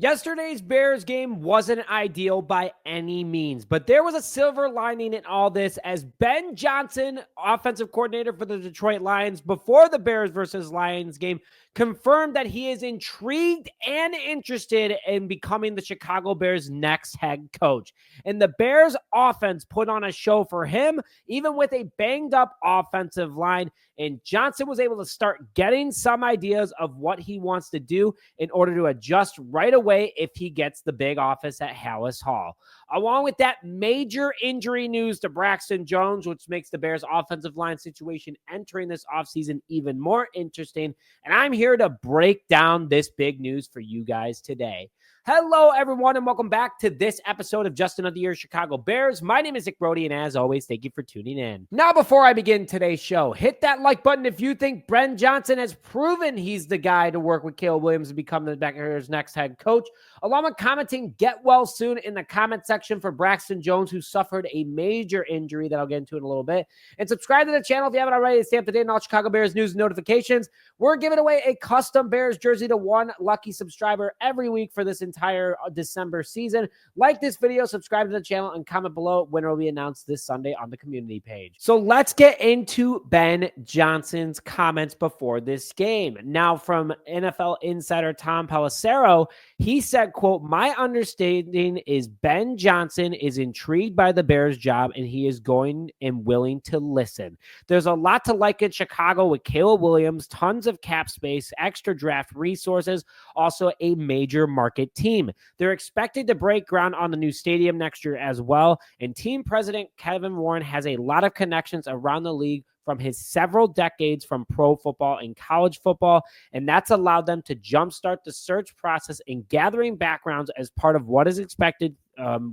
Yesterday's Bears game wasn't ideal by any means, but there was a silver lining in all this as Ben Johnson, offensive coordinator for the Detroit Lions, before the Bears versus Lions game, confirmed that he is intrigued and interested in becoming the Chicago Bears' next head coach. And the Bears offense put on a show for him, even with a banged up offensive line. And Johnson was able to start getting some ideas of what he wants to do in order to adjust right away if he gets the big office at Hallis Hall. Along with that, major injury news to Braxton Jones, which makes the Bears' offensive line situation entering this offseason even more interesting. And I'm here to break down this big news for you guys today. Hello, everyone, and welcome back to this episode of Just Another Year Chicago Bears. My name is Nick Brody, and as always, thank you for tuning in. Now, before I begin today's show, hit that like button if you think Ben Johnson has proven he's the guy to work with Caleb Williams and become the Bears' next head coach. Along with commenting, get well soon in the comment section for Braxton Jones, who suffered a major injury that I'll get into in a little bit. And subscribe to the channel if you haven't already to stay up to date on all Chicago Bears news and notifications. We're giving away a custom Bears jersey to one lucky subscriber every week for this entire December season. Like this video, subscribe to the channel, and comment below. Winner will be announced this Sunday on the community page. So let's get into Ben Johnson's comments before this game. Now, from NFL insider Tom Pelissero, he said, quote, "My understanding is Ben Johnson is intrigued by the Bears job and he is going and willing to listen. There's a lot to like in Chicago with Caleb Williams, tons of cap space, extra draft resources, also a major market team. They're expected to break ground on the new stadium next year as well. And team president Kevin Warren has a lot of connections around the league from his several decades from pro football and college football, and that's allowed them to jumpstart the search process and gathering backgrounds as part of what is expected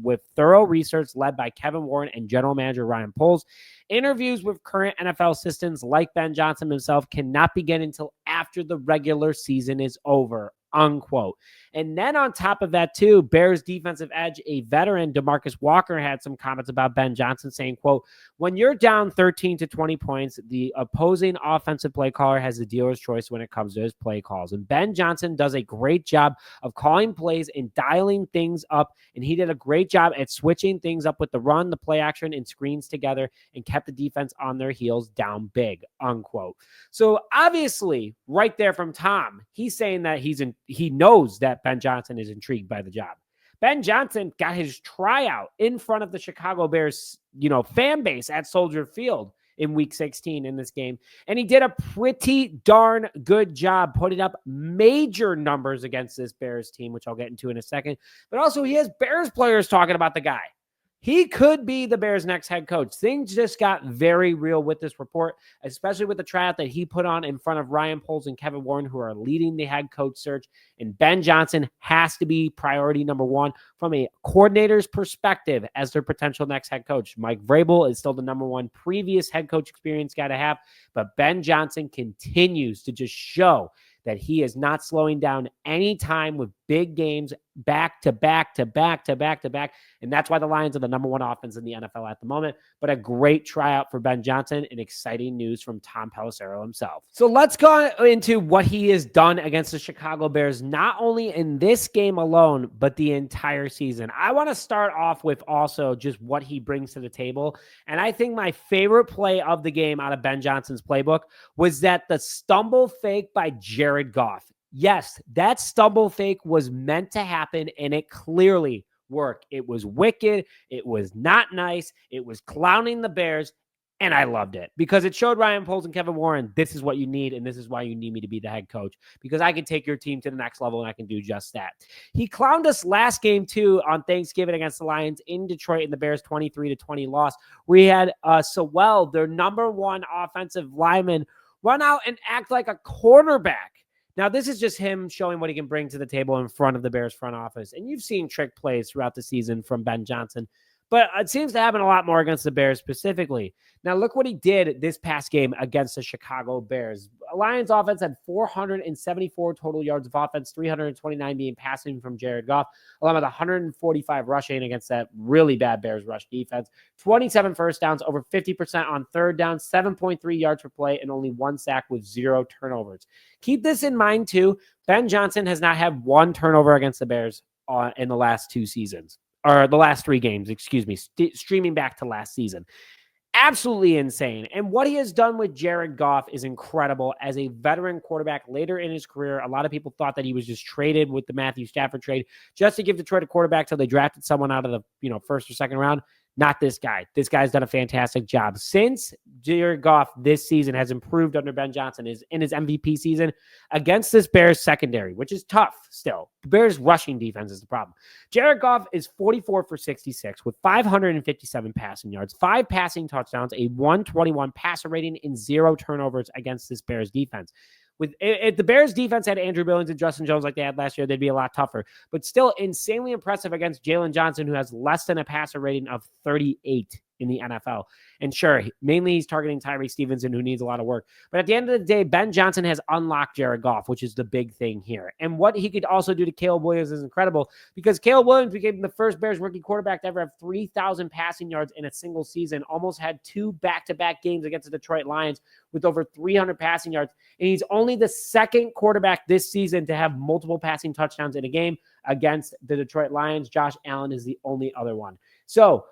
with thorough research led by Kevin Warren and general manager Ryan Poles. Interviews with current NFL assistants like Ben Johnson himself cannot begin until after the regular season is over." Unquote. And then on top of that, too, Bears defensive edge, a veteran, DeMarcus Walker, had some comments about Ben Johnson saying, quote, "When you're down 13 to 20 points, the opposing offensive play caller has the dealer's choice when it comes to his play calls. And Ben Johnson does a great job of calling plays and dialing things up. And he did a great job at switching things up with the run, the play action, and screens together and kept the defense on their heels down big," unquote. So obviously, right there from Tom, he's saying that he knows that Ben Johnson is intrigued by the job. Ben Johnson got his tryout in front of the Chicago Bears, fan base at Soldier Field in week 16 in this game. And he did a pretty darn good job putting up major numbers against this Bears team, which I'll get into in a second. But also he has Bears players talking about the guy. He could be the Bears' next head coach. Things just got very real with this report, especially with the tryout that he put on in front of Ryan Poles and Kevin Warren, who are leading the head coach search. And Ben Johnson has to be priority number one from a coordinator's perspective as their potential next head coach. Mike Vrabel is still the number one previous head coach experience guy to have, but Ben Johnson continues to just show that he is not slowing down any time with big games back to back to back to back to back. And that's why the Lions are the number one offense in the NFL at the moment. But a great tryout for Ben Johnson and exciting news from Tom Pelissero himself. So let's go into what he has done against the Chicago Bears, not only in this game alone, but the entire season. I want to start off with also just what he brings to the table. And I think my favorite play of the game out of Ben Johnson's playbook was that the stumble fake by Jared Goff. Yes, that stumble fake was meant to happen, and it clearly worked. It was wicked. It was not nice. It was clowning the Bears, and I loved it because it showed Ryan Poles and Kevin Warren, this is what you need, and this is why you need me to be the head coach, because I can take your team to the next level, and I can do just that. He clowned us last game, too, on Thanksgiving against the Lions in Detroit in the Bears' 23-20 loss. We had Sewell, their number one offensive lineman, run out and act like a quarterback. Now, this is just him showing what he can bring to the table in front of the Bears front office. And you've seen trick plays throughout the season from Ben Johnson. but it seems to happen a lot more against the Bears specifically. Now, look what he did this past game against the Chicago Bears. Lions offense had 474 total yards of offense, 329 being passing from Jared Goff, along with 145 rushing against that really bad Bears rush defense. 27 first downs, over 50% on third down, 7.3 yards per play, and only 1 sack with 0 turnovers. Keep this in mind, too. Ben Johnson has not had 1 turnover against the Bears in the last 2 seasons, or the last 3 games, streaming back to last season. Absolutely insane. And what he has done with Jared Goff is incredible as a veteran quarterback later in his career. A lot of people thought that he was just traded with the Matthew Stafford trade just to give Detroit a quarterback till they drafted someone out of the first or second round. Not this guy. This guy's done a fantastic job. Since Jared Goff this season has improved under Ben Johnson in his MVP season against this Bears secondary, which is tough still. The Bears rushing defense is the problem. Jared Goff is 44 for 66 with 557 passing yards, 5 passing touchdowns, a 121 passer rating, and 0 turnovers against this Bears defense. If the Bears defense had Andrew Billings and Justin Jones like they had last year, they'd be a lot tougher. But still insanely impressive against Jalen Johnson, who has less than a passer rating of 38 in the NFL. And sure, mainly he's targeting Tyree Stevenson, who needs a lot of work. But at the end of the day, Ben Johnson has unlocked Jared Goff, which is the big thing here. And what he could also do to Caleb Williams is incredible, because Caleb Williams became the first Bears rookie quarterback to ever have 3,000 passing yards in a single season, almost had 2 back-to-back games against the Detroit Lions with over 300 passing yards. And he's only the second quarterback this season to have multiple passing touchdowns in a game against the Detroit Lions. Josh Allen is the only other one. So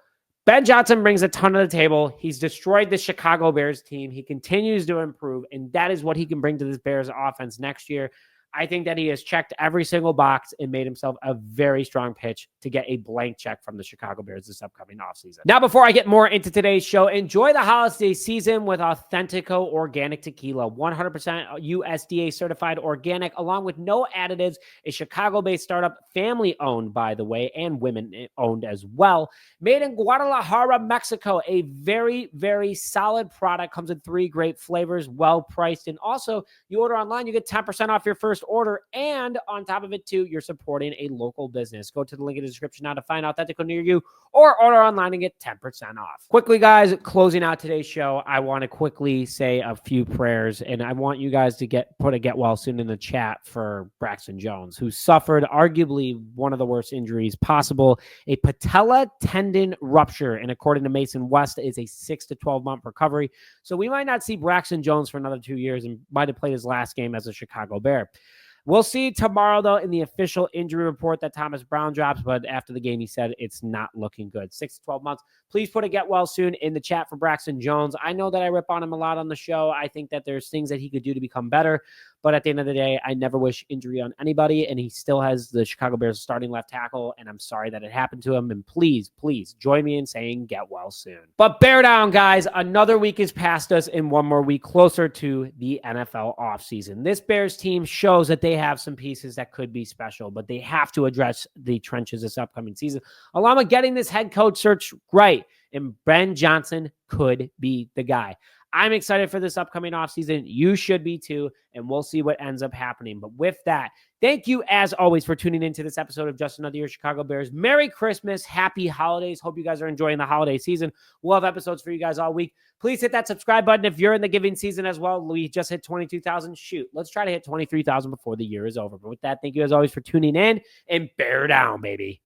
Ben Johnson brings a ton to the table. He's destroyed the Chicago Bears team. He continues to improve, and that is what he can bring to this Bears offense next year. I think that he has checked every single box and made himself a very strong pitch to get a blank check from the Chicago Bears this upcoming offseason. Now, before I get more into today's show, enjoy the holiday season with Authentico Organic Tequila, 100% USDA certified organic, along with no additives, a Chicago-based startup, family-owned, by the way, and women-owned as well. Made in Guadalajara, Mexico, a very, very solid product. Comes in 3 great flavors, well-priced, and also you order online, you get 10% off your first order, and on top of it too, you're supporting a local business. Go to the link in the description now to find Authentico near you, or order online and get 10% off. Quickly, guys, closing out today's show, I want to quickly say a few prayers, and I want you guys to put a get well soon in the chat for Braxton Jones, who suffered arguably one of the worst injuries possible, a patella tendon rupture, and according to Mason West, is a 6 to 12 month recovery. So we might not see Braxton Jones for another 2 years, and might have played his last game as a Chicago Bear. We'll see tomorrow, though, in the official injury report that Thomas Brown drops. But after the game, he said it's not looking good. 6 to 12 months. Please put a get well soon in the chat for Braxton Jones. I know that I rip on him a lot on the show. I think that there's things that he could do to become better. But at the end of the day, I never wish injury on anybody. And he still has the Chicago Bears starting left tackle. And I'm sorry that it happened to him. And please, please join me in saying get well soon. But bear down, guys. Another week is past us and one more week closer to the NFL offseason. This Bears team shows that they have some pieces that could be special, but they have to address the trenches this upcoming season, along with getting this head coach search right. And Ben Johnson could be the guy. I'm excited for this upcoming offseason. You should be too, and we'll see what ends up happening. But with that, thank you as always for tuning into this episode of Just Another Year Chicago Bears. Merry Christmas. Happy holidays. Hope you guys are enjoying the holiday season. We'll have episodes for you guys all week. Please hit that subscribe button if you're in the giving season as well. We just hit 22,000. Shoot, let's try to hit 23,000 before the year is over. But with that, thank you as always for tuning in, and bear down, baby.